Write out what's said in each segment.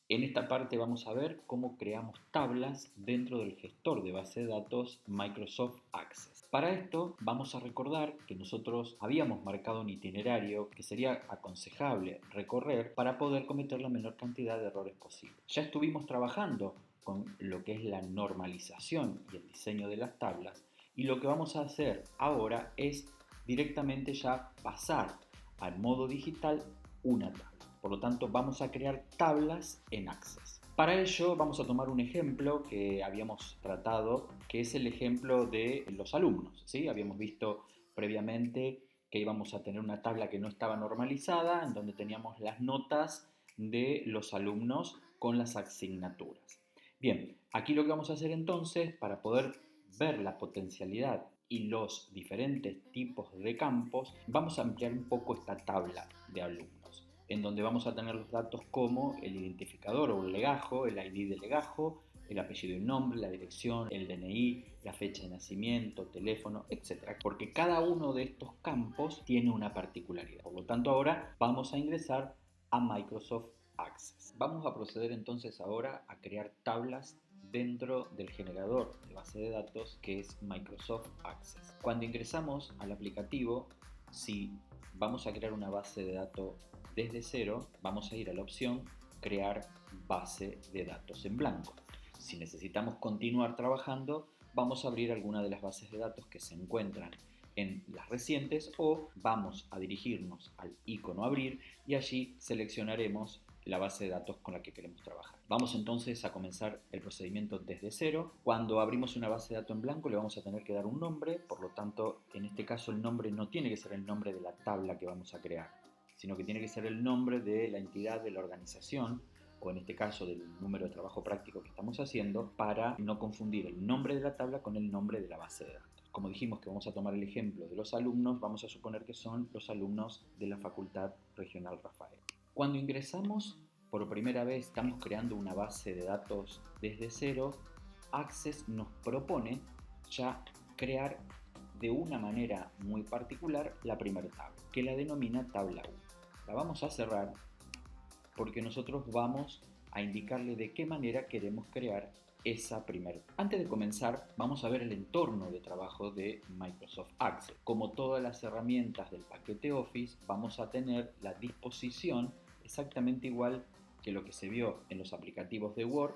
En esta parte vamos a ver cómo creamos tablas dentro del gestor de base de datos Microsoft Access. Para esto vamos a recordar que nosotros habíamos marcado un itinerario que sería aconsejable recorrer para poder cometer la menor cantidad de errores posible. Ya estuvimos trabajando con lo que es la normalización y el diseño de las tablas, y lo que vamos a hacer ahora es directamente ya pasar al modo digital una tabla. Por lo tanto, vamos a crear tablas en Access. Para ello vamos a tomar un ejemplo que habíamos tratado, que es el ejemplo de los alumnos, ¿sí? Habíamos visto previamente que íbamos a tener una tabla que no estaba normalizada, en donde teníamos las notas de los alumnos con las asignaturas. Bien, aquí lo que vamos a hacer entonces, para poder ver la potencialidad y los diferentes tipos de campos, vamos a ampliar un poco esta tabla de alumnos, en donde vamos a tener los datos como el identificador o el legajo, el ID del legajo, el apellido y nombre, la dirección, el DNI, la fecha de nacimiento, teléfono, etc. Porque cada uno de estos campos tiene una particularidad. Por lo tanto, ahora vamos a ingresar a Microsoft Access. Vamos a proceder entonces ahora a crear tablas dentro del generador de base de datos que es Microsoft Access. Cuando ingresamos al aplicativo, si vamos a crear una base de datos desde cero, vamos a ir a la opción crear base de datos en blanco. Si necesitamos continuar trabajando, vamos a abrir alguna de las bases de datos que se encuentran en las recientes, o vamos a dirigirnos al icono abrir y allí seleccionaremos la base de datos con la que queremos trabajar. Vamos entonces a comenzar el procedimiento desde cero. Cuando abrimos una base de datos en blanco le vamos a tener que dar un nombre, por lo tanto en este caso el nombre no tiene que ser el nombre de la tabla que vamos a crear, sino que tiene que ser el nombre de la entidad, de la organización, o en este caso del número de trabajo práctico que estamos haciendo, para no confundir el nombre de la tabla con el nombre de la base de datos. Como dijimos que vamos a tomar el ejemplo de los alumnos, vamos a suponer que son los alumnos de la Facultad Regional Rafael. Cuando ingresamos por primera vez, estamos creando una base de datos desde cero, Access nos propone ya crear de una manera muy particular la primera tabla, que la denomina tabla 1. La vamos a cerrar porque nosotros vamos a indicarle de qué manera queremos crear esa primera. Antes de comenzar, vamos a ver el entorno de trabajo de Microsoft Access. Como todas las herramientas del paquete Office, vamos a tener la disposición exactamente igual que lo que se vio en los aplicativos de Word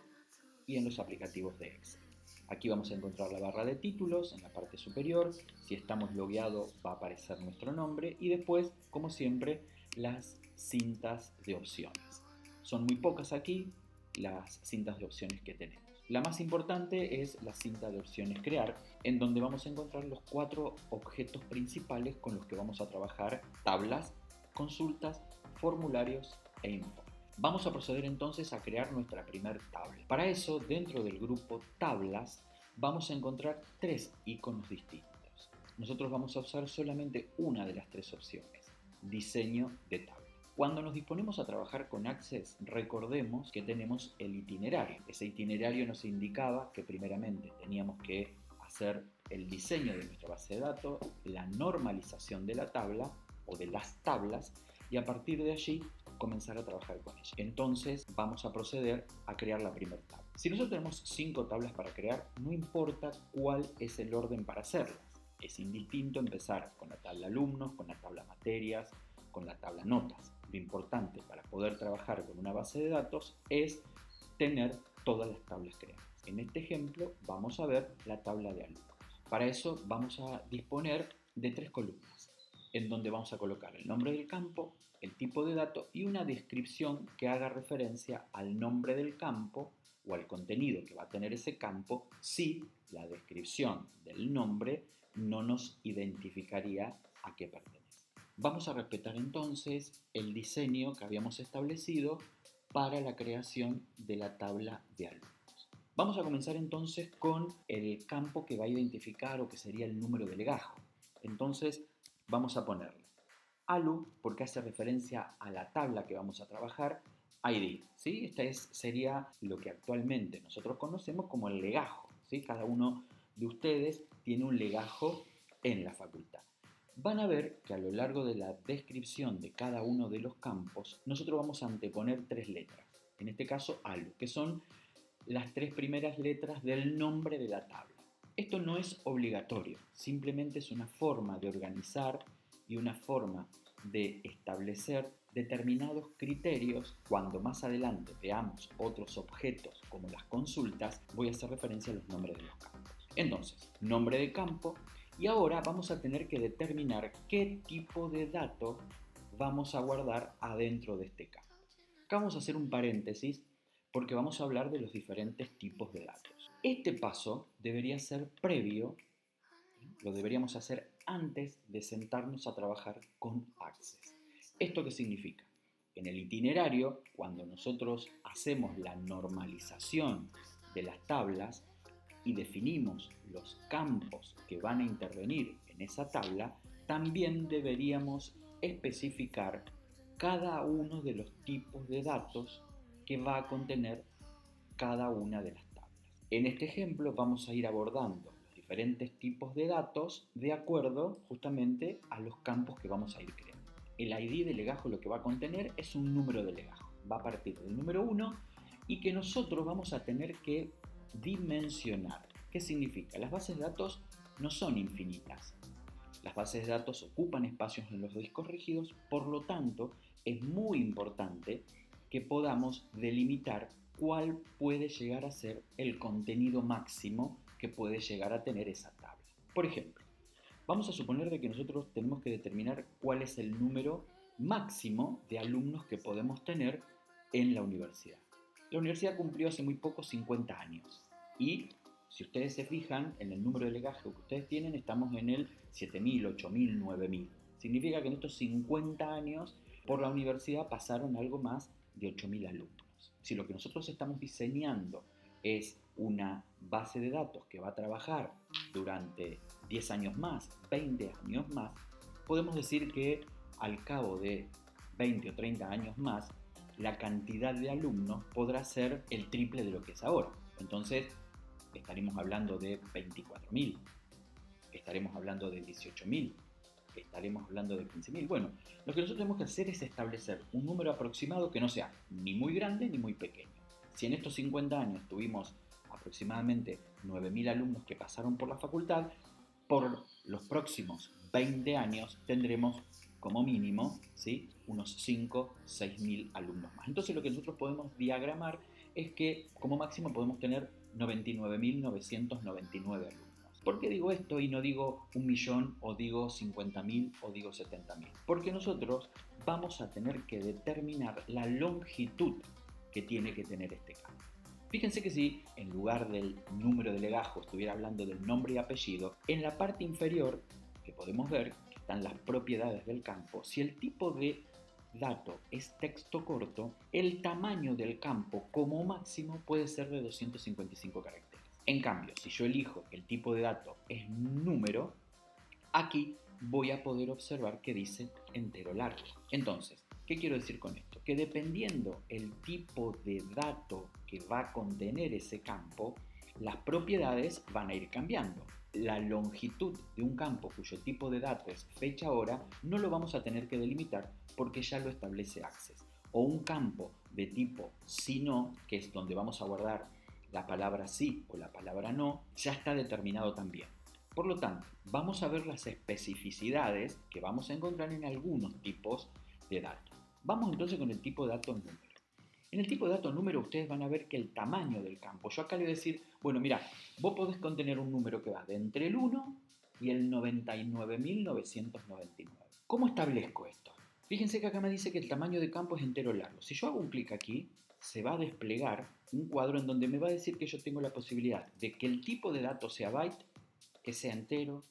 y en los aplicativos de Excel. Aquí vamos a encontrar la barra de títulos en la parte superior. Si estamos logueados va a aparecer nuestro nombre y después, como siempre, las cintas de opciones. Son muy pocas aquí las cintas de opciones que tenemos. La más importante es la cinta de opciones crear, en donde vamos a encontrar los 4 objetos principales con los que vamos a trabajar: tablas, consultas, formularios e informes. Vamos a proceder entonces a crear nuestra primer tabla. Para eso, dentro del grupo tablas, vamos a encontrar 3 iconos distintos. Nosotros vamos a usar solamente una de las 3 opciones: diseño de tabla. Cuando nos disponemos a trabajar con Access, recordemos que tenemos el itinerario. Ese itinerario nos indicaba que primeramente teníamos que hacer el diseño de nuestra base de datos, la normalización de la tabla o de las tablas, y a partir de allí comenzar a trabajar con ella. Entonces vamos a proceder a crear la primera tabla. Si nosotros tenemos 5 tablas para crear, no importa cuál es el orden para hacerlas. Es indistinto empezar con la tabla alumnos, con la tabla materias, con la tabla notas. Lo importante para poder trabajar con una base de datos es tener todas las tablas creadas. En este ejemplo vamos a ver la tabla de alumnos. Para eso vamos a disponer de 3 columnas, en donde vamos a colocar el nombre del campo, el tipo de dato y una descripción que haga referencia al nombre del campo o al contenido que va a tener ese campo, si la descripción del nombre no nos identificaría a qué pertenece. Vamos a respetar entonces el diseño que habíamos establecido para la creación de la tabla de alumnos. Vamos a comenzar entonces con el campo que va a identificar, o que sería el número de legajo. Entonces vamos a ponerle ALU, porque hace referencia a la tabla que vamos a trabajar, ID, ¿sí? Sería lo que actualmente nosotros conocemos como el legajo, ¿sí? Cada uno de ustedes tiene un legajo en la facultad. Van a ver que a lo largo de la descripción de cada uno de los campos, nosotros vamos a anteponer 3 letras. en este caso ALU, que son las 3 primeras letras del nombre de la tabla. Esto no es obligatorio, simplemente es una forma de organizar y una forma de establecer determinados criterios. Cuando más adelante veamos otros objetos como las consultas, voy a hacer referencia a los nombres de los campos. Entonces, nombre de campo, y ahora vamos a tener que determinar qué tipo de dato vamos a guardar adentro de este campo. Acá vamos a hacer un paréntesis porque vamos a hablar de los diferentes tipos de datos. Este paso debería ser previo, lo deberíamos hacer antes de sentarnos a trabajar con Access. ¿Esto qué significa? En el itinerario, cuando nosotros hacemos la normalización de las tablas y definimos los campos que van a intervenir en esa tabla, también deberíamos especificar cada uno de los tipos de datos que va a contener cada una de las tablas. En este ejemplo vamos a ir abordando los diferentes tipos de datos de acuerdo justamente a los campos que vamos a ir creando. El ID de legajo lo que va a contener es un número de legajo. Va a partir del número 1 y que nosotros vamos a tener que dimensionar. ¿Qué significa? Las bases de datos no son infinitas. Las bases de datos ocupan espacios en los discos rígidos, por lo tanto, es muy importante que podamos delimitar cuál puede llegar a ser el contenido máximo que puede llegar a tener esa tabla. Por ejemplo, vamos a suponer de que nosotros tenemos que determinar cuál es el número máximo de alumnos que podemos tener en la universidad. La universidad cumplió hace muy poco 50 años y si ustedes se fijan en el número de legajo que ustedes tienen, estamos en el 7.000, 8.000, 9.000. Significa que en estos 50 años por la universidad pasaron algo más de 8.000 alumnos. Si lo que nosotros estamos diseñando es una base de datos que va a trabajar durante 10 años más, 20 años más, podemos decir que al cabo de 20 o 30 años más, la cantidad de alumnos podrá ser el triple de lo que es ahora. Entonces, estaremos hablando de 24.000, estaremos hablando de 18.000, estaremos hablando de 15.000. Bueno, lo que nosotros tenemos que hacer es establecer un número aproximado que no sea ni muy grande ni muy pequeño. Si en estos 50 años tuvimos aproximadamente 9.000 alumnos que pasaron por la facultad, por los próximos 20 años tendremos como mínimo, ¿sí?, unos 5.000 o 6.000 alumnos más. Entonces lo que nosotros podemos diagramar es que como máximo podemos tener 99.999 alumnos. ¿Por qué digo esto y no digo 1.000.000 o digo 50.000 o digo 70.000? Porque nosotros vamos a tener que determinar la longitud que tiene que tener este campo. Fíjense que si en lugar del número de legajo estuviera hablando del nombre y apellido, en la parte inferior que podemos ver que están las propiedades del campo, si el tipo de dato es texto corto, el tamaño del campo como máximo puede ser de 255 caracteres. En cambio, si yo elijo que el tipo de dato es número, aquí voy a poder observar que dice entero largo. Entonces, ¿qué quiero decir con esto? Que dependiendo el tipo de dato que va a contener ese campo, las propiedades van a ir cambiando. La longitud de un campo cuyo tipo de dato es fecha-hora no lo vamos a tener que delimitar porque ya lo establece Access. O un campo de tipo sí-no, que es donde vamos a guardar la palabra sí o la palabra no, ya está determinado también. Por lo tanto, vamos a ver las especificidades que vamos a encontrar en algunos tipos de datos. Vamos entonces con el tipo de dato número. En el tipo de dato número ustedes van a ver que el tamaño del campo, yo acá le voy a decir, bueno, mira, vos podés contener un número que va de entre el 1 y el 99.999. ¿Cómo establezco esto? Fíjense que acá me dice que el tamaño de campo es entero largo. Si yo hago un clic aquí, se va a desplegar un cuadro en donde me va a decir que yo tengo la posibilidad de que el tipo de dato sea byte, que sea entero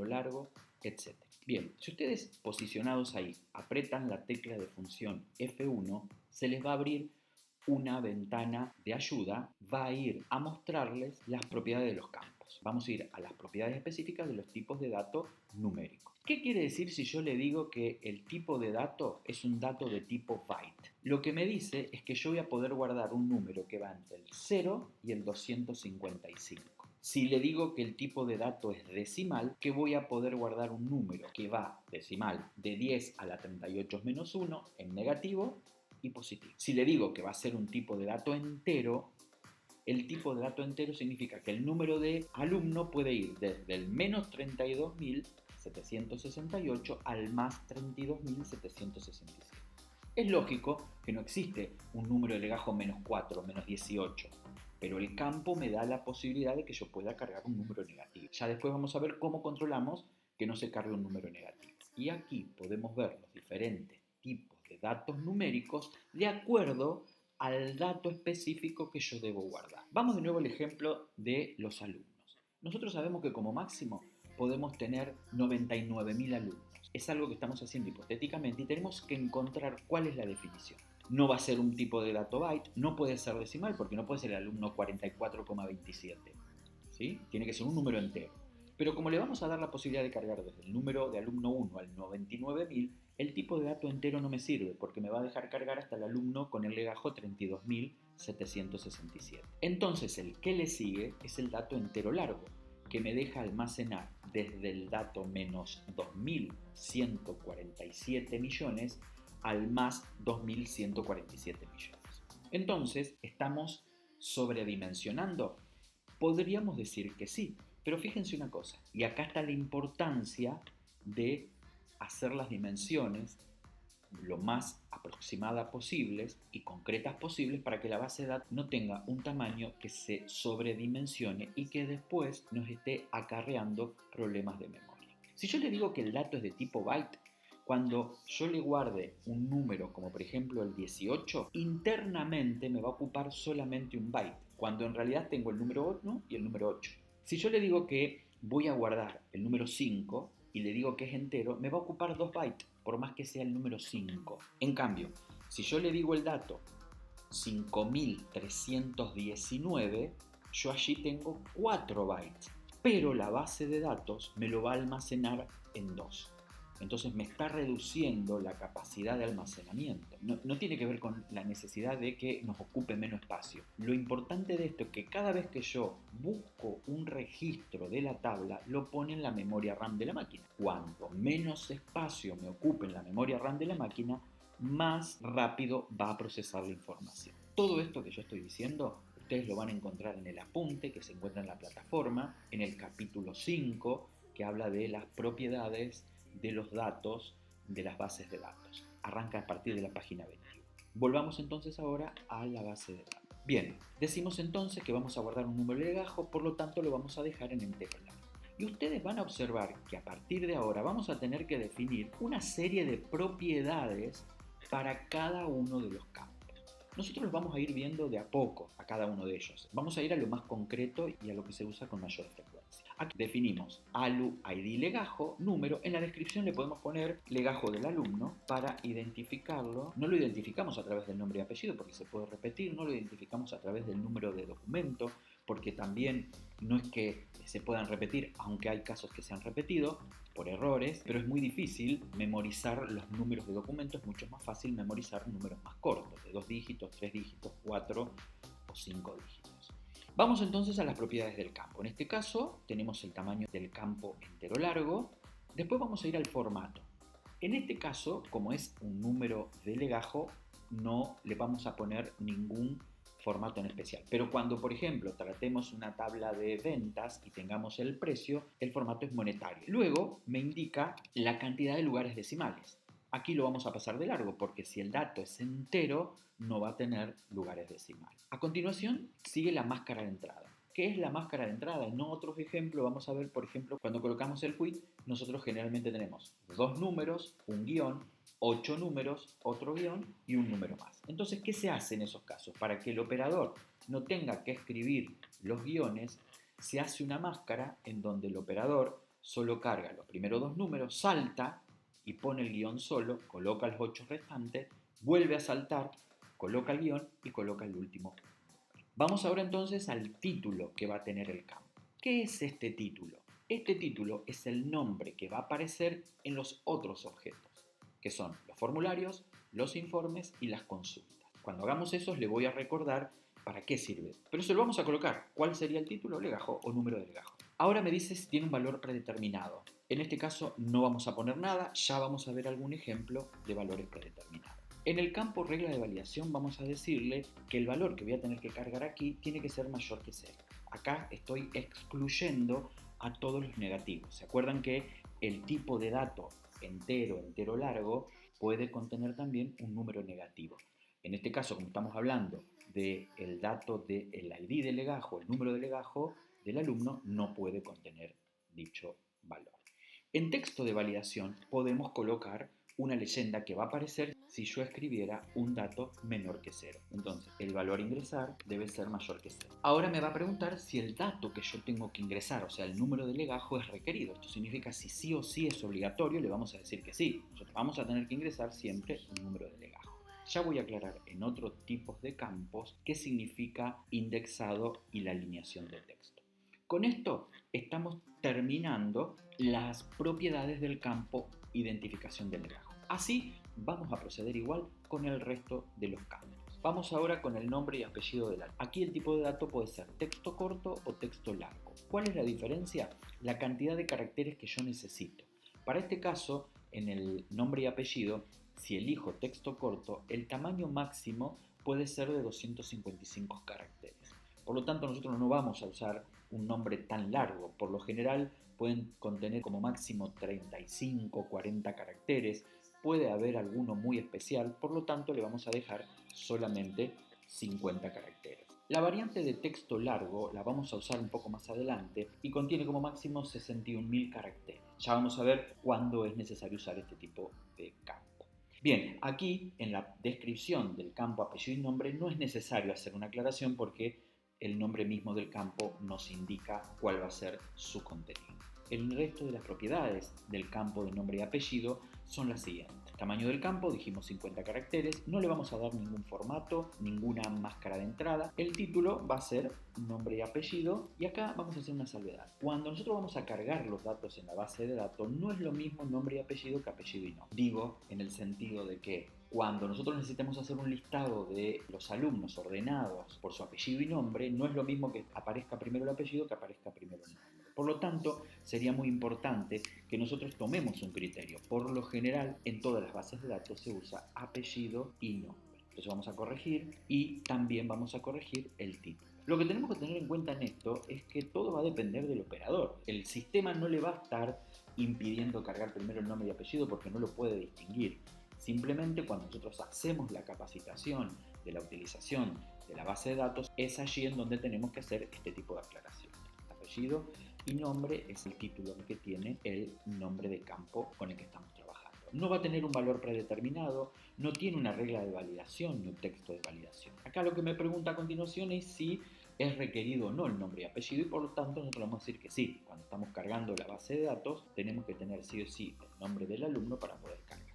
largo, etc. Bien, si ustedes posicionados ahí apretan la tecla de función F1, se les va a abrir una ventana de ayuda, va a ir a mostrarles las propiedades de los campos. Vamos a ir a las propiedades específicas de los tipos de dato numérico. ¿Qué quiere decir si yo le digo que el tipo de dato es un dato de tipo byte? Lo que me dice es que yo voy a poder guardar un número que va entre el 0 y el 255. Si le digo que el tipo de dato es decimal, que voy a poder guardar un número que va decimal de 10 a la 38 menos 1 en negativo y positivo. Si le digo que va a ser un tipo de dato entero, el tipo de dato entero significa que el número de alumno puede ir desde el menos 32.768 al más 32.767. Es lógico que no existe un número de legajo menos 4, menos 18, pero el campo me da la posibilidad de que yo pueda cargar un número negativo. Ya después vamos a ver cómo controlamos que no se cargue un número negativo. Y aquí podemos ver los diferentes tipos de datos numéricos de acuerdo al dato específico que yo debo guardar. Vamos de nuevo al ejemplo de los alumnos. Nosotros sabemos que como máximo podemos tener 99.000 alumnos. Es algo que estamos haciendo hipotéticamente y tenemos que encontrar cuál es la definición. No va a ser un tipo de dato byte, no puede ser decimal porque no puede ser el alumno 44,27. ¿Sí? Tiene que ser un número entero. Pero como le vamos a dar la posibilidad de cargar desde el número de alumno 1 al 99.000, el tipo de dato entero no me sirve porque me va a dejar cargar hasta el alumno con el legajo 32.767. Entonces el que le sigue es el dato entero largo, que me deja almacenar desde el dato menos 2.147 millones al más 2.147 millones. Entonces, ¿estamos sobredimensionando? Podríamos decir que sí, pero fíjense una cosa, y acá está la importancia de hacer las dimensiones lo más aproximadas posibles y concretas posibles para que la base de datos no tenga un tamaño que se sobredimensione y que después nos esté acarreando problemas de memoria. Si yo le digo que el dato es de tipo byte, cuando yo le guarde un número como por ejemplo el 18, internamente me va a ocupar solamente un byte, cuando en realidad tengo el número 1 y el número 8. Si yo le digo que voy a guardar el número 5 y le digo que es entero, me va a ocupar 2 bytes, por más que sea el número 5. En cambio, si yo le digo el dato 5319, yo allí tengo 4 bytes, pero la base de datos me lo va a almacenar en 2. Entonces me está reduciendo la capacidad de almacenamiento. No tiene que ver con la necesidad de que nos ocupe menos espacio. Lo importante de esto es que cada vez que yo busco un registro de la tabla, lo pone en la memoria RAM de la máquina. Cuanto menos espacio me ocupe en la memoria RAM de la máquina, más rápido va a procesar la información. Todo esto que yo estoy diciendo, ustedes lo van a encontrar en el apunte que se encuentra en la plataforma, en el capítulo 5, que habla de las propiedades de los datos de las bases de datos. Arranca a partir de la página 21. Volvamos entonces ahora a la base de datos. Bien, decimos entonces que vamos a guardar un número de legajo, por lo tanto lo vamos a dejar en entero largo. Y ustedes van a observar que a partir de ahora vamos a tener que definir una serie de propiedades para cada uno de los campos. Nosotros los vamos a ir viendo de a poco a cada uno de ellos. Vamos a ir a lo más concreto y a lo que se usa con mayor frecuencia. Aquí definimos ALU, ID, legajo, número. En la descripción le podemos poner legajo del alumno para identificarlo. No lo identificamos a través del nombre y apellido porque se puede repetir, no lo identificamos a través del número de documento porque también no es que se puedan repetir, aunque hay casos que se han repetido por errores, pero es muy difícil memorizar los números de documentos, es mucho más fácil memorizar números más cortos, de 2 dígitos, 3 dígitos, 4 o 5 dígitos. Vamos entonces a las propiedades del campo. En este caso tenemos el tamaño del campo entero largo. Después vamos a ir al formato. En este caso, como es un número de legajo, no le vamos a poner ningún formato en especial. Pero cuando, por ejemplo, tratemos una tabla de ventas y tengamos el precio, el formato es monetario. Luego me indica la cantidad de lugares decimales. Aquí lo vamos a pasar de largo porque si el dato es entero, no va a tener lugares decimales. A continuación sigue la máscara de entrada. ¿Qué es la máscara de entrada? En otros ejemplos vamos a ver, por ejemplo, cuando colocamos el quit, nosotros generalmente tenemos 2 números, un guión, 8 números, otro guión y un número más. Entonces, ¿qué se hace en esos casos? Para que el operador no tenga que escribir los guiones, se hace una máscara en donde el operador solo carga los primeros 2 números, salta y pone el guión solo, coloca los 8 restantes, vuelve a saltar, coloca el guión y coloca el último. Vamos ahora entonces al título que va a tener el campo. ¿Qué es este título? Este título es el nombre que va a aparecer en los otros objetos, que son los formularios, los informes y las consultas. Cuando hagamos eso le voy a recordar para qué sirve. Pero se lo vamos a colocar. ¿Cuál sería el título? Legajo o número de legajo. Ahora me dice si tiene un valor predeterminado. En este caso no vamos a poner nada, ya vamos a ver algún ejemplo de valores predeterminados. En el campo regla de validación vamos a decirle que el valor que voy a tener que cargar aquí tiene que ser mayor que 0. Acá estoy excluyendo a todos los negativos. ¿Se acuerdan que el tipo de dato entero, entero largo, puede contener también un número negativo? En este caso, como estamos hablando del dato del ID del legajo, el número de legajo del alumno, no puede contener dicho valor. En texto de validación podemos colocar una leyenda que va a aparecer si yo escribiera un dato menor que 0. Entonces, el valor a ingresar debe ser mayor que 0. Ahora me va a preguntar si el dato que yo tengo que ingresar, o sea, el número de legajo, es requerido. Esto significa si sí o sí es obligatorio, le vamos a decir que sí. Nosotros vamos a tener que ingresar siempre un número de legajo. Ya voy a aclarar en otros tipos de campos qué significa indexado y la alineación de texto. Con esto estamos terminando las propiedades del campo identificación del legajo. Así vamos a proceder igual con el resto de los campos. Vamos ahora con el nombre y apellido del alumno. Aquí el tipo de dato puede ser texto corto o texto largo. ¿Cuál es la diferencia? La cantidad de caracteres que yo necesito. Para este caso, en el nombre y apellido, si elijo texto corto, el tamaño máximo puede ser de 255 caracteres. Por lo tanto, nosotros no vamos a usar un nombre tan largo. Por lo general, pueden contener como máximo 35, 40 caracteres. Puede haber alguno muy especial, por lo tanto, le vamos a dejar solamente 50 caracteres. La variante de texto largo la vamos a usar un poco más adelante y contiene como máximo 61.000 caracteres. Ya vamos a ver cuándo es necesario usar este tipo de campo. Bien, aquí en la descripción del campo apellido y nombre no es necesario hacer una aclaración porque el nombre mismo del campo nos indica cuál va a ser su contenido. El resto de las propiedades del campo de nombre y apellido son las siguientes. Tamaño del campo, dijimos 50 caracteres, no le vamos a dar ningún formato, ninguna máscara de entrada. El título va a ser nombre y apellido y acá vamos a hacer una salvedad. Cuando nosotros vamos a cargar los datos en la base de datos, no es lo mismo nombre y apellido que apellido y nombre. Digo, en el sentido de que cuando nosotros necesitemos hacer un listado de los alumnos ordenados por su apellido y nombre, no es lo mismo que aparezca primero el apellido que aparezca primero el nombre. Por lo tanto, sería muy importante que nosotros tomemos un criterio. Por lo general, en todas las bases de datos se usa apellido y nombre. Entonces vamos a corregir y también vamos a corregir el título. Lo que tenemos que tener en cuenta en esto es que todo va a depender del operador. El sistema no le va a estar impidiendo cargar primero el nombre y apellido porque no lo puede distinguir. Simplemente cuando nosotros hacemos la capacitación de la utilización de la base de datos, es allí en donde tenemos que hacer este tipo de aclaración. Apellido y nombre es el título que tiene el nombre de campo con el que estamos trabajando. No va a tener un valor predeterminado, no tiene una regla de validación ni un texto de validación. Acá lo que me pregunta a continuación es si es requerido o no el nombre y apellido y por lo tanto nosotros vamos a decir que sí. Cuando estamos cargando la base de datos tenemos que tener sí o sí el nombre del alumno para poder cargar.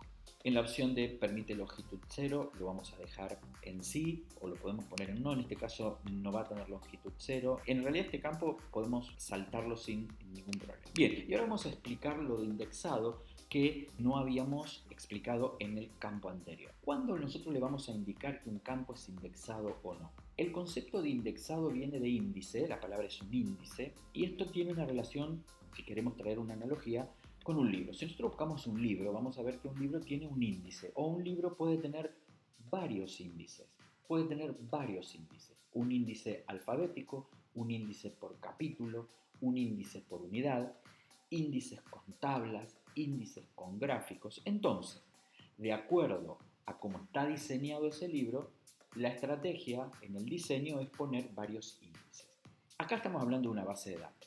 En la opción de permite longitud 0 lo vamos a dejar en sí o lo podemos poner en no, en este caso no va a tener longitud 0. En realidad este campo podemos saltarlo sin ningún problema. Bien, y ahora vamos a explicar lo de indexado que no habíamos explicado en el campo anterior. ¿Cuándo nosotros le vamos a indicar que un campo es indexado o no? El concepto de indexado viene de índice, la palabra es un índice, y esto tiene una relación, si queremos traer una analogía, con un libro. Si nosotros buscamos un libro, vamos a ver que un libro tiene un índice, o un libro puede tener varios índices. Puede tener varios índices. Un índice alfabético, un índice por capítulo, un índice por unidad, índices con tablas, índices con gráficos. Entonces, de acuerdo a cómo está diseñado ese libro, la estrategia en el diseño es poner varios índices. Acá estamos hablando de una base de datos.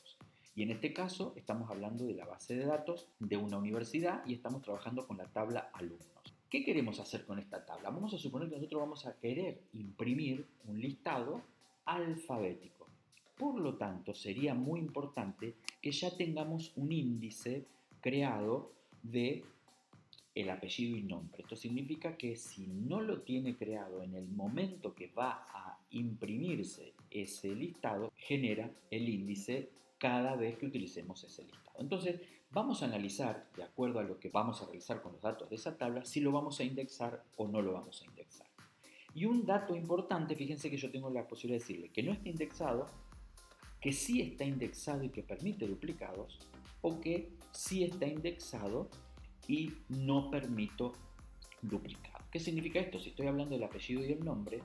Y en este caso estamos hablando de la base de datos de una universidad y estamos trabajando con la tabla alumnos. ¿Qué queremos hacer con esta tabla? Vamos a suponer que nosotros vamos a querer imprimir un listado alfabético. Por lo tanto, sería muy importante que ya tengamos un índice creado de el apellido y nombre. Esto significa que si no lo tiene creado en el momento que va a imprimirse ese listado, genera el índice cada vez que utilicemos ese listado. Entonces, vamos a analizar, de acuerdo a lo que vamos a realizar con los datos de esa tabla, si lo vamos a indexar o no lo vamos a indexar. Y un dato importante, fíjense que yo tengo la posibilidad de decirle que no está indexado, que sí está indexado y que permite duplicados, o que sí está indexado y no permito duplicados. ¿Qué significa esto? Si estoy hablando del apellido y el nombre,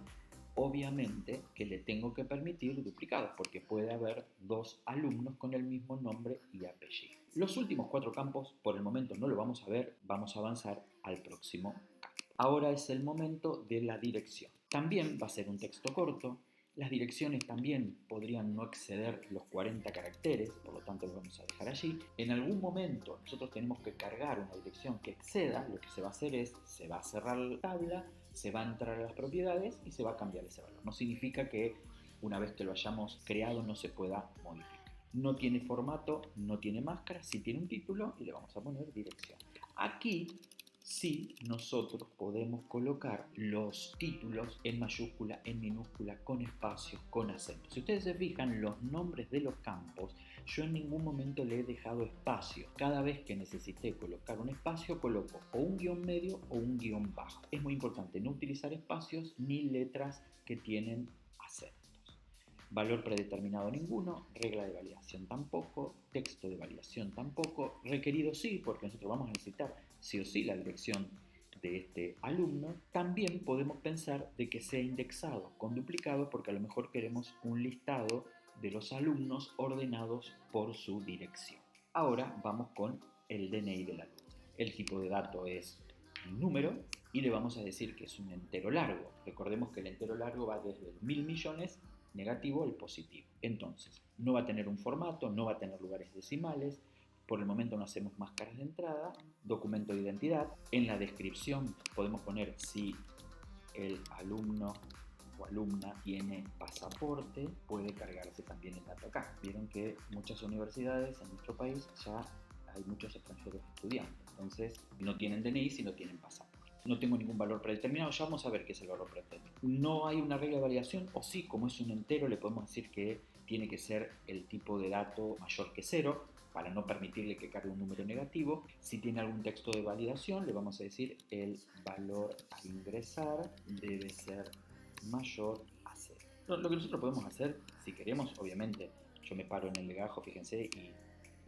obviamente que le tengo que permitir duplicados, porque puede haber dos alumnos con el mismo nombre y apellido. Los últimos 4 campos, por el momento no lo vamos a ver, vamos a avanzar al próximo campo. Ahora es el momento de la dirección. También va a ser un texto corto. Las direcciones también podrían no exceder los 40 caracteres, por lo tanto lo vamos a dejar allí. En algún momento nosotros tenemos que cargar una dirección que exceda, lo que se va a hacer es, se va a cerrar la tabla, se va a entrar a las propiedades y se va a cambiar ese valor. No significa que una vez que lo hayamos creado no se pueda modificar. No tiene formato, no tiene máscara, sí tiene un título y le vamos a poner dirección. Aquí sí nosotros podemos colocar los títulos en mayúscula, en minúscula, con espacios, con acentos. Si ustedes se fijan, los nombres de los campos, yo en ningún momento le he dejado espacio. Cada vez que necesité colocar un espacio, coloco o un guión medio o un guión bajo. Es muy importante no utilizar espacios ni letras que tienen acentos. Valor predeterminado ninguno, regla de validación tampoco, texto de validación tampoco, requerido sí, porque nosotros vamos a necesitar sí o sí la dirección de este alumno. También podemos pensar de que sea indexado con duplicado, porque a lo mejor queremos un listado de los alumnos ordenados por su dirección. Ahora vamos con el DNI del alumno. El tipo de dato es un número y le vamos a decir que es un entero largo. Recordemos que el entero largo va desde el 1000 millones negativo al positivo. Entonces, no va a tener un formato, no va a tener lugares decimales. Por el momento no hacemos máscaras de entrada, documento de identidad. En la descripción podemos poner si el alumno o alumna tiene pasaporte, puede cargarse también el dato acá. Vieron que muchas universidades en nuestro país ya hay muchos extranjeros estudiando, entonces no tienen DNI si no tienen pasaporte. No tengo ningún valor predeterminado, ya vamos a ver qué es el valor predeterminado. No hay una regla de validación, o sí, como es un entero, le podemos decir que tiene que ser el tipo de dato mayor que 0, para no permitirle que cargue un número negativo. Si tiene algún texto de validación, le vamos a decir el valor a ingresar debe ser mayor a 0. Lo que nosotros podemos hacer, si queremos, obviamente, yo me paro en el legajo, fíjense, y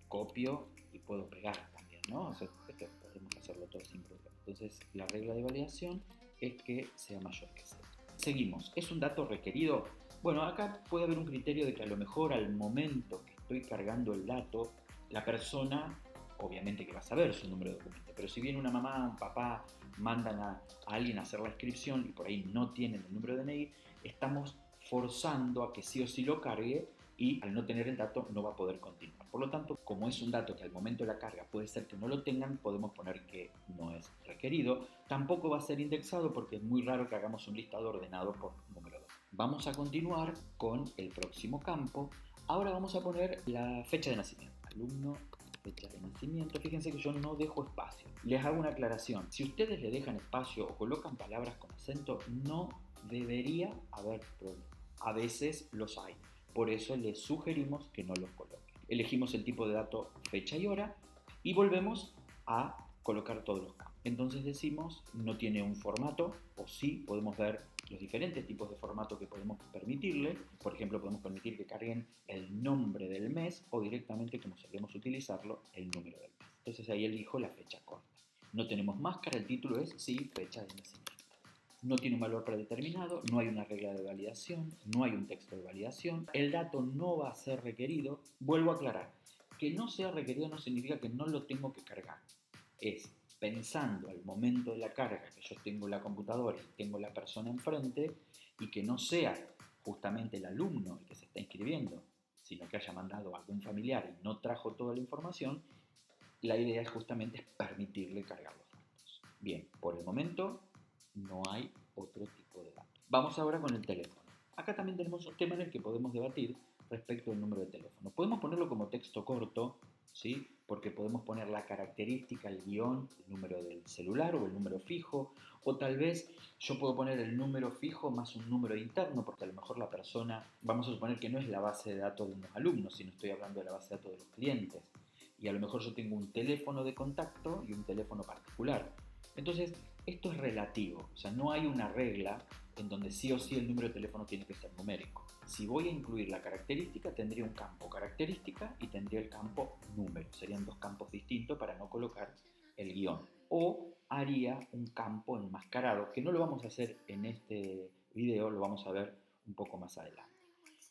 copio y puedo pegar también, ¿no? O sea, esto podemos hacerlo todo sin problema. Entonces, la regla de validación es que sea mayor que 0. Seguimos. ¿Es un dato requerido? Bueno, acá puede haber un criterio de que a lo mejor al momento que estoy cargando el dato, la persona, obviamente que va a saber su número de documento, pero si viene una mamá, un papá, mandan a alguien a hacer la inscripción y por ahí no tienen el número de DNI, estamos forzando a que sí o sí lo cargue y al no tener el dato no va a poder continuar. Por lo tanto, como es un dato que al momento de la carga puede ser que no lo tengan, podemos poner que no es requerido. Tampoco va a ser indexado porque es muy raro que hagamos un listado ordenado por número 2. Vamos a continuar con el próximo campo. Ahora vamos a poner la fecha de nacimiento. Alumno, fecha de nacimiento. Fíjense que yo no dejo espacio. Les hago una aclaración. Si ustedes le dejan espacio o colocan palabras con acento, no debería haber problema. A veces los hay. Por eso les sugerimos que no los coloquen. Elegimos el tipo de dato, fecha y hora y volvemos a colocar todos los campos. Entonces decimos, no tiene un formato, o sí podemos ver los diferentes tipos de formato que podemos permitirle. Por ejemplo, podemos permitir que carguen el nombre del mes o directamente, como solemos utilizarlo, el número del mes. Entonces ahí elijo la fecha corta. No tenemos máscara, el título es sí, fecha de nacimiento. No tiene un valor predeterminado, no hay una regla de validación, no hay un texto de validación, el dato no va a ser requerido. Vuelvo a aclarar, que no sea requerido no significa que no lo tengo que cargar. Es pensando al momento de la carga que yo tengo la computadora y tengo la persona enfrente y que no sea justamente el alumno el que se está inscribiendo, sino que haya mandado a algún familiar y no trajo toda la información, la idea es justamente permitirle cargar los datos. Bien, por el momento no hay otro tipo de datos. Vamos ahora con el teléfono. Acá también tenemos un tema en el que podemos debatir respecto al número de teléfono. Podemos ponerlo como texto corto, ¿sí? Porque podemos poner la característica, el guión, el número del celular o el número fijo, o tal vez yo puedo poner el número fijo más un número interno, porque a lo mejor la persona, vamos a suponer que no es la base de datos de unos alumnos, sino estoy hablando de la base de datos de los clientes, y a lo mejor yo tengo un teléfono de contacto y un teléfono particular. Entonces, esto es relativo, o sea, no hay una regla en donde sí o sí el número de teléfono tiene que ser numérico. Si voy a incluir la característica, tendría un campo característica y tendría el campo número. Serían dos campos distintos para no colocar el guión. O haría un campo enmascarado, que no lo vamos a hacer en este video, lo vamos a ver un poco más adelante.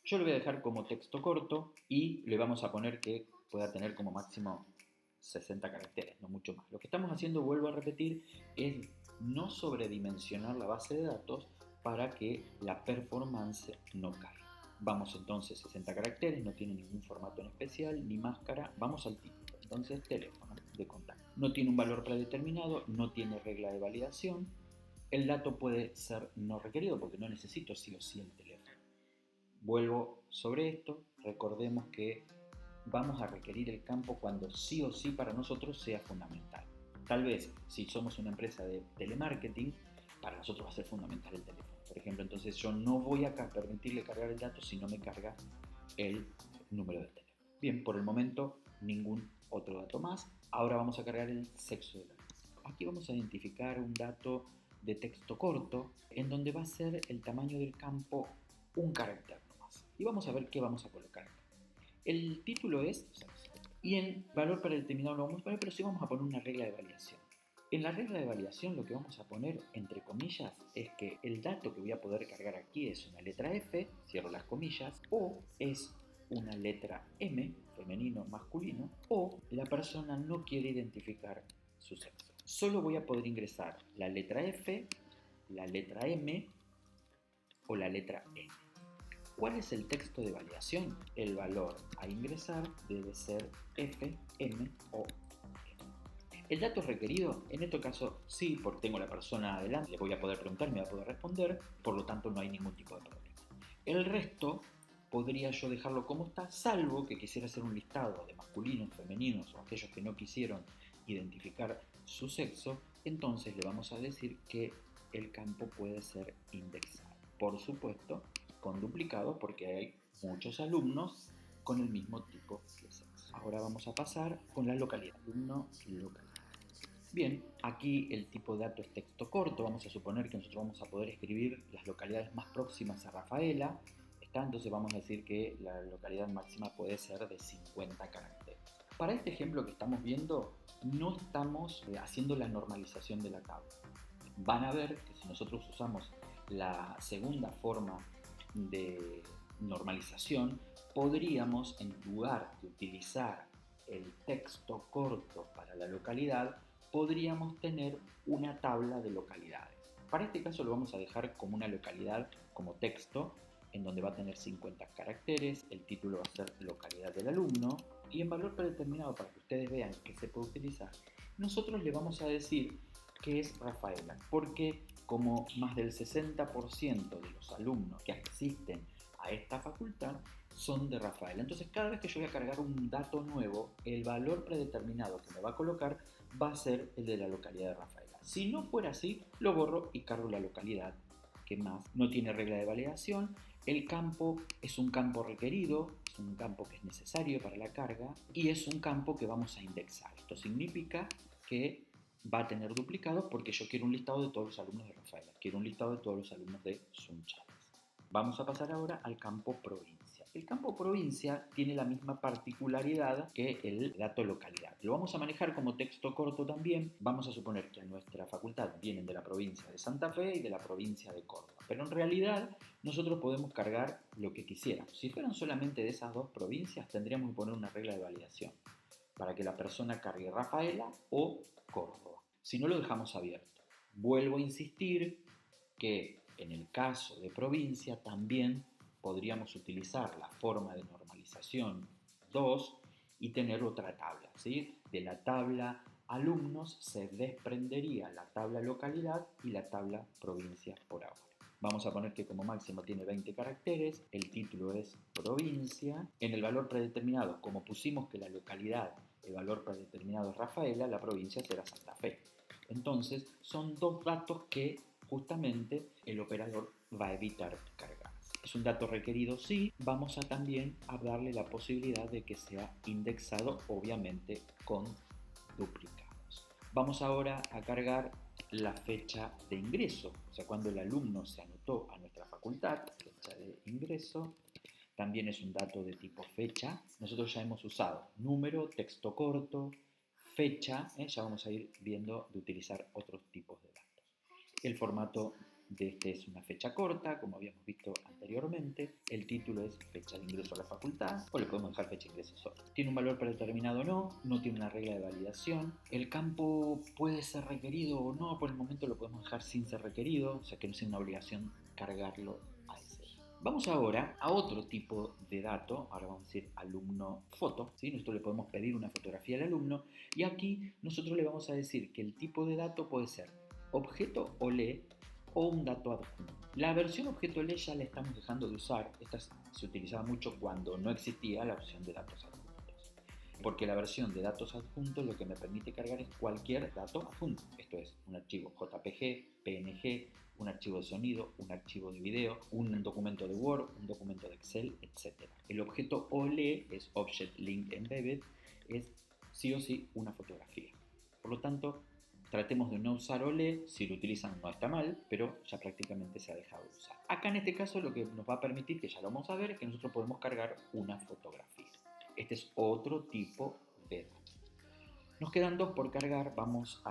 Yo lo voy a dejar como texto corto y le vamos a poner que pueda tener como máximo 60 caracteres, no mucho más. Lo que estamos haciendo, vuelvo a repetir, es no sobredimensionar la base de datos para que la performance no caiga. Vamos entonces, 60 caracteres, no tiene ningún formato en especial, ni máscara, vamos al título. Entonces, teléfono de contacto. No tiene un valor predeterminado, no tiene regla de validación. El dato puede ser no requerido porque no necesito sí o sí el teléfono. Vuelvo sobre esto, recordemos que vamos a requerir el campo cuando sí o sí para nosotros sea fundamental. Tal vez si somos una empresa de telemarketing, para nosotros va a ser fundamental el teléfono. Por ejemplo, entonces yo no voy a permitirle cargar el dato si no me carga el número de teléfono. Bien, por el momento ningún otro dato más. Ahora vamos a cargar el sexo del alumno. Aquí vamos a identificar un dato de texto corto en donde va a ser el tamaño del campo un carácter nomás. Y vamos a ver qué vamos a colocar. El título es sexo. Y el valor para determinado lo vamos a poner, pero sí vamos a poner una regla de validación. En la regla de validación lo que vamos a poner, entre comillas, es que el dato que voy a poder cargar aquí es una letra F, cierro las comillas, o es una letra M, femenino, masculino, o la persona no quiere identificar su sexo. Solo voy a poder ingresar la letra F, la letra M o la letra N. ¿Cuál es el texto de validación? El valor a ingresar debe ser F, M o N. ¿El dato es requerido? En este caso sí, porque tengo a la persona adelante, le voy a poder preguntar, me va a poder responder, por lo tanto no hay ningún tipo de problema. El resto podría yo dejarlo como está, salvo que quisiera hacer un listado de masculinos, femeninos o aquellos que no quisieron identificar su sexo, entonces le vamos a decir que el campo puede ser indexado. Por supuesto, con duplicado porque hay muchos alumnos con el mismo tipo de sexo. Ahora vamos a pasar con la localidad. Alumno, localidad. Bien, aquí el tipo de dato es texto corto. Vamos a suponer que nosotros vamos a poder escribir las localidades más próximas a Rafaela. Entonces vamos a decir que la localidad máxima puede ser de 50 caracteres. Para este ejemplo que estamos viendo, no estamos haciendo la normalización de la tabla. Van a ver que si nosotros usamos la segunda forma de normalización, podríamos, en lugar de utilizar el texto corto para la localidad, podríamos tener una tabla de localidades. Para este caso lo vamos a dejar como una localidad como texto, en donde va a tener 50 caracteres, el título va a ser localidad del alumno, y en valor predeterminado, para que ustedes vean que se puede utilizar, nosotros le vamos a decir que es Rafaela, porque como más del 60% de los alumnos que asisten a esta facultad son de Rafaela. Entonces cada vez que yo voy a cargar un dato nuevo, el valor predeterminado que me va a colocar va a ser el de la localidad de Rafaela. Si no fuera así, lo borro y cargo la localidad que más. No tiene regla de validación, el campo es un campo requerido, es un campo que es necesario para la carga y es un campo que vamos a indexar. Esto significa que va a tener duplicados porque yo quiero un listado de todos los alumnos de Rafaela, quiero un listado de todos los alumnos de Sunchales. Vamos a pasar ahora al campo provincia. El campo provincia tiene la misma particularidad que el dato localidad. Lo vamos a manejar como texto corto también. Vamos a suponer que a nuestra facultad vienen de la provincia de Santa Fe y de la provincia de Córdoba. Pero en realidad nosotros podemos cargar lo que quisiéramos. Si fueran solamente de esas dos provincias, tendríamos que poner una regla de validación para que la persona cargue Rafaela o Córdoba. Si no, lo dejamos abierto. Vuelvo a insistir que en el caso de provincia también podríamos utilizar la forma de normalización 2 y tener otra tabla, ¿sí? De la tabla alumnos se desprendería la tabla localidad y la tabla provincia por ahora. Vamos a poner que como máximo tiene 20 caracteres, el título es provincia. En el valor predeterminado, como pusimos que la localidad, el valor predeterminado es Rafaela, la provincia será Santa Fe. Entonces, son dos datos que justamente el operador va a evitar cargar. Es un dato requerido, sí, vamos a también a darle la posibilidad de que sea indexado, obviamente con duplicados. Vamos ahora a cargar la fecha de ingreso, o sea, cuando el alumno se anotó a nuestra facultad, fecha de ingreso. También es un dato de tipo fecha. Nosotros ya hemos usado número, texto corto, fecha, ya vamos a ir viendo de utilizar otros tipos de datos. El formato de este es una fecha corta, como habíamos visto anteriormente. El título es fecha de ingreso a la facultad, o le podemos dejar fecha de ingreso solo. ¿Tiene un valor predeterminado o no? No tiene una regla de validación. El campo puede ser requerido o no, por el momento lo podemos dejar sin ser requerido, o sea que no sea una obligación cargarlo a ese. Vamos ahora a otro tipo de dato, ahora vamos a decir alumno foto, ¿sí? Nosotros le podemos pedir una fotografía al alumno y aquí nosotros le vamos a decir que el tipo de dato puede ser objeto OLE o un dato adjunto. La versión objeto OLE ya la estamos dejando de usar, esta se utilizaba mucho cuando no existía la opción de datos adjuntos, porque la versión de datos adjuntos lo que me permite cargar es cualquier dato adjunto, esto es un archivo JPG, PNG, un archivo de sonido, un archivo de video, un documento de Word, un documento de Excel, etc. El objeto OLE es Object Link Embedded, es sí o sí una fotografía. Por lo tanto, tratemos de no usar OLE, si lo utilizan no está mal, pero ya prácticamente se ha dejado de usar. Acá en este caso lo que nos va a permitir, que ya lo vamos a ver, es que nosotros podemos cargar una fotografía. Este es otro tipo de datos. Nos quedan dos por cargar, vamos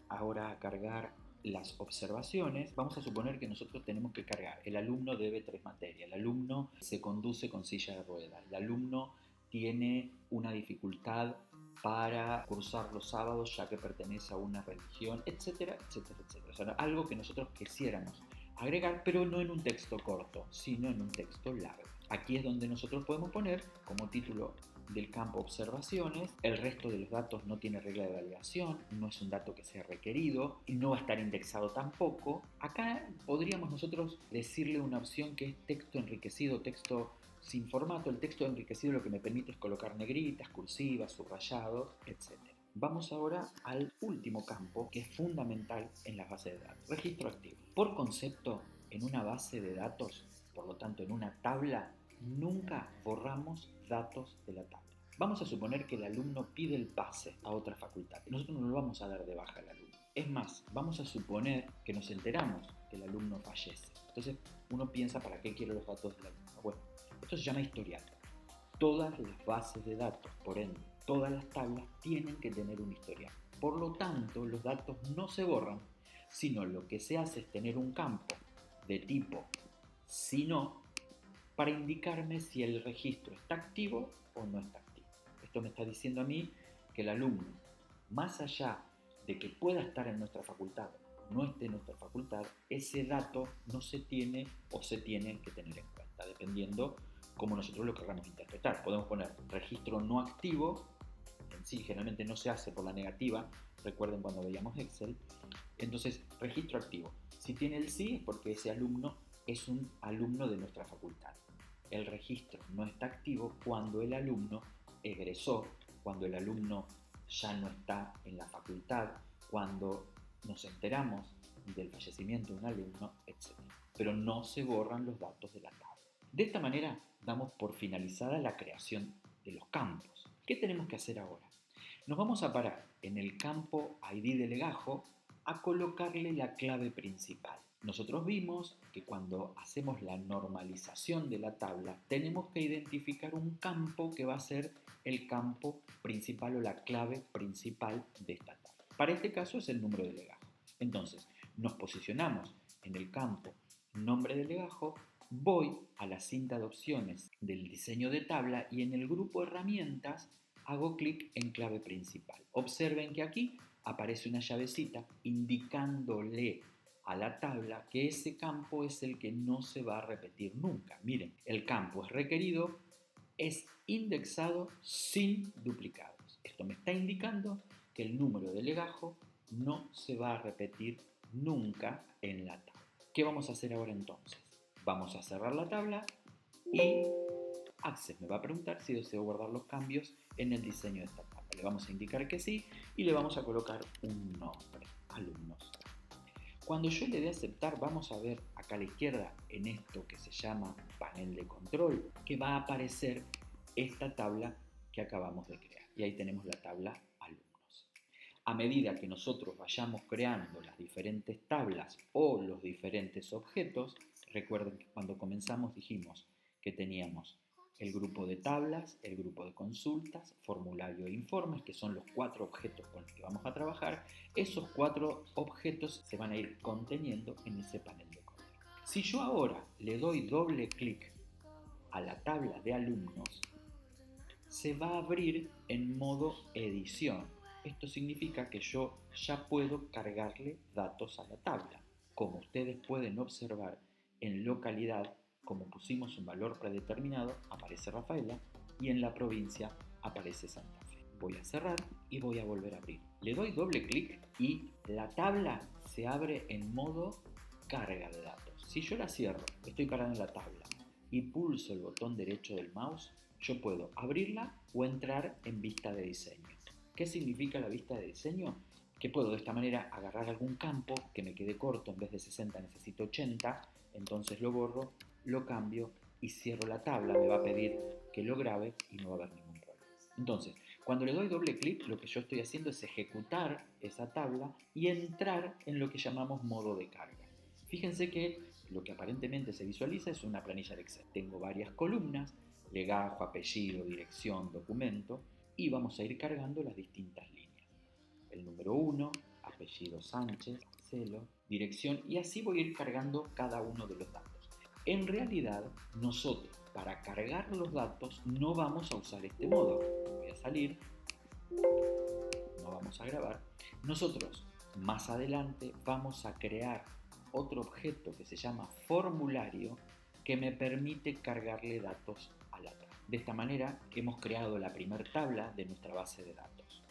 ahora a cargar las observaciones. Vamos a suponer que nosotros tenemos que cargar, el alumno debe 3 materias, el alumno se conduce con silla de ruedas, el alumno tiene una dificultad para cursar los sábados ya que pertenece a una religión, etcétera, etcétera, etcétera. O sea, algo que nosotros quisiéramos agregar, pero no en un texto corto, sino en un texto largo. Aquí es donde nosotros podemos poner como título del campo observaciones, el resto de los datos no tiene regla de validación, no es un dato que sea requerido y no va a estar indexado tampoco. Acá podríamos nosotros decirle una opción que es texto enriquecido, texto sin formato. El texto enriquecido lo que me permite es colocar negritas, cursivas, subrayados, etc. Vamos ahora al último campo que es fundamental en las bases de datos, registro activo. Por concepto, en una base de datos, por lo tanto en una tabla, nunca borramos datos de la tabla. Vamos a suponer que el alumno pide el pase a otra facultad. Nosotros no lo vamos a dar de baja al alumno. Es más, vamos a suponer que nos enteramos que el alumno fallece. Entonces uno piensa, ¿para qué quiero los datos del alumno? Bueno, esto se llama historial. Todas las bases de datos, por ende, todas las tablas tienen que tener un historial. Por lo tanto, los datos no se borran, sino lo que se hace es tener un campo de tipo si no, para indicarme si el registro está activo o no está activo. Esto me está diciendo a mí que el alumno, más allá de que pueda estar en nuestra facultad o no esté en nuestra facultad, ese dato no se tiene o se tiene que tener en cuenta, dependiendo cómo nosotros lo queramos interpretar. Podemos poner registro no activo, en sí generalmente no se hace por la negativa, recuerden cuando veíamos Excel. Entonces, registro activo. Si tiene el sí es porque ese alumno es un alumno de nuestra facultad. El registro no está activo cuando el alumno egresó, cuando el alumno ya no está en la facultad, cuando nos enteramos del fallecimiento de un alumno, etc. Pero no se borran los datos de la tabla. De esta manera damos por finalizada la creación de los campos. ¿Qué tenemos que hacer ahora? Nos vamos a parar en el campo ID de legajo a colocarle la clave principal. Nosotros vimos que cuando hacemos la normalización de la tabla tenemos que identificar un campo que va a ser el campo principal o la clave principal de esta tabla. Para este caso es el número de legajo. Entonces nos posicionamos en el campo nombre de legajo, voy a la cinta de opciones del diseño de tabla y en el grupo herramientas hago clic en clave principal. Observen que aquí aparece una llavecita indicándole a la tabla que ese campo es el que no se va a repetir nunca. Miren, el campo es requerido, es indexado sin duplicados. Esto me está indicando que el número de legajo no se va a repetir nunca en la tabla. ¿Qué vamos a hacer ahora entonces? Vamos a cerrar la tabla y Access me va a preguntar si deseo guardar los cambios en el diseño de esta tabla. Le vamos a indicar que sí y le vamos a colocar un nombre, alumnos. Cuando yo le dé a aceptar, vamos a ver acá a la izquierda, en esto que se llama panel de control, que va a aparecer esta tabla que acabamos de crear. Y ahí tenemos la tabla alumnos. A medida que nosotros vayamos creando las diferentes tablas o los diferentes objetos, recuerden que cuando comenzamos dijimos que teníamos el grupo de tablas, el grupo de consultas, formulario e informes, que son los 4 objetos con los que vamos a trabajar. Esos 4 objetos se van a ir conteniendo en ese panel de control. Si yo ahora le doy doble clic a la tabla de alumnos, se va a abrir en modo edición. Esto significa que yo ya puedo cargarle datos a la tabla. Como ustedes pueden observar, en localidad, como pusimos un valor predeterminado, aparece Rafaela y en la provincia aparece Santa Fe. Voy a cerrar y voy a volver a abrir. Le doy doble clic y la tabla se abre en modo carga de datos. Si yo la cierro, estoy cargando la tabla y pulso el botón derecho del mouse, yo puedo abrirla o entrar en vista de diseño. ¿Qué significa la vista de diseño? Que puedo de esta manera agarrar algún campo que me quede corto, en vez de 60 necesito 80, entonces lo borro, lo cambio y cierro la tabla. Me va a pedir que lo grabe y no va a haber ningún problema. Entonces, cuando le doy doble clic, lo que yo estoy haciendo es ejecutar esa tabla y entrar en lo que llamamos modo de carga. Fíjense que lo que aparentemente se visualiza es una planilla de Excel. Tengo varias columnas, legajo, apellido, dirección, documento, y vamos a ir cargando las distintas líneas. El número 1, apellido Sánchez, Celo, dirección, y así voy a ir cargando cada uno de los datos. En realidad, nosotros para cargar los datos no vamos a usar este modo. Voy a salir, no vamos a grabar. Nosotros más adelante vamos a crear otro objeto que se llama formulario que me permite cargarle datos a la tabla. De esta manera hemos creado la primera tabla de nuestra base de datos.